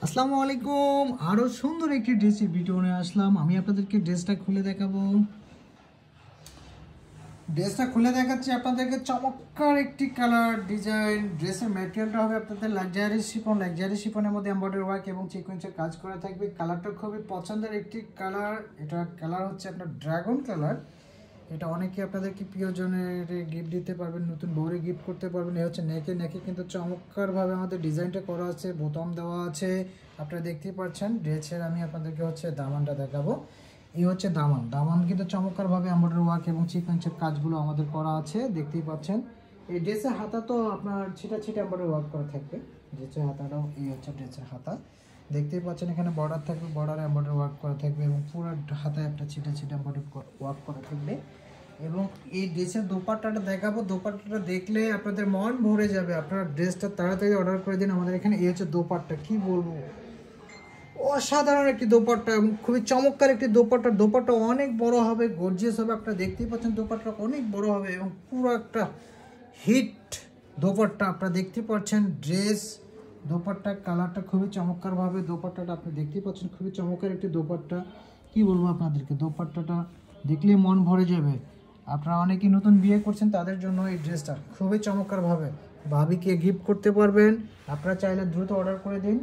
আসসালামু আলাইকুম। আরো সুন্দর একটি ড্রেসের ভিডিও নিয়ে আসলাম। আমি আপনাদেরকে ড্রেসটা খুলে দেখাবো। ড্রেসটা খুলে দেখাচ্ছি আপনাদেরকে। চমৎকার একটি কালার ডিজাইন। ড্রেসের ম্যাটেরিয়ালটা হবে আপনাদের লাক্সারি শিফন। লাক্সারি শিফনের মধ্যে এমব্রয়ডারি ওয়ার্ক এবং সিকোয়েন্সের কাজ করা থাকবে। কালারটা খুবই পছন্দের একটি কালার। এটা কালার হচ্ছে আপনার ড্রাগন কালার। এটা অনেকে আপনাদেরকে প্রিয়জনের গিফট দিতে পারবেন, নতুন বউরে গিফট করতে পারবেন। এই হচ্ছে নেকে নেকে কিন্তু চমৎকারভাবে আমাদের ডিজাইনটা করা আছে, বোতাম দেওয়া আছে। আপনারা দেখতেই পাচ্ছেন। ড্রেসের আমি আপনাদেরকে হচ্ছে দামানটা দেখাবো। এই হচ্ছে দামান। দামান কিন্তু চমৎকারভাবে এমব্রয়ডারি ওয়ার্ক এবং সিকোয়েন্সের কাজগুলো আমাদের করা আছে, দেখতেই পাচ্ছেন। এই ড্রেসের হাতা তো আপনার ছিটা ছিটা এমব্রয়ডারি ওয়ার্ক করা থাকবে। ড্রেসের হাতাটাও এই হচ্ছে ড্রেসের হাতা, দেখতেই পাচ্ছেন। এখানে বর্ডার থাকবে, বর্ডারে এমব্রয়ডারি ওয়ার্ক করা থাকবে এবং পুরো হাতায় একটা ছিটা ছিটা এমব্রয়ডারি ওয়ার্ক করা থাকবে। এবং এই ড্রেসের দোপাট্টাটা দেখাবো। দোপাট্টাটা দেখলে আপনাদের মন ভরে যাবে। আপনারা ড্রেসটা তাড়াতাড়ি অর্ডার করে দিন। আমাদের এখানে এই হচ্ছে দোপাট্টা, কি বলবো, অসাধারণ একটি দোপাট্টা এবং খুবই চমৎকার একটি দোপাট্টা। দোপাট্টা অনেক বড় হবে, গর্জিয়াস হবে। আপনারা দেখতেই পাচ্ছেন দোপাট্টা অনেক বড় হবে এবং পুরো একটা হিট দোপাট্টা। আপনারা দেখতে পাচ্ছেন ড্রেস দোপাট্টা কালারটা খুবই চমৎকারভাবে। দোপাট্টাটা আপনি দেখতেই পাচ্ছেন, খুবই চমৎকার একটি দোপাট্টা। কি বলবো আপনাদেরকে, দোপাট্টাটা দেখলে মন ভরে যাবে। আপনারা অনেকেই নতুন বিয়ে করছেন, তাদের জন্য এই ড্রেসটা খুবই চমৎকারভাবে ভাবিকে গিফট করতে পারবেন। আপনারা চাইলে দ্রুত অর্ডার করে দিন।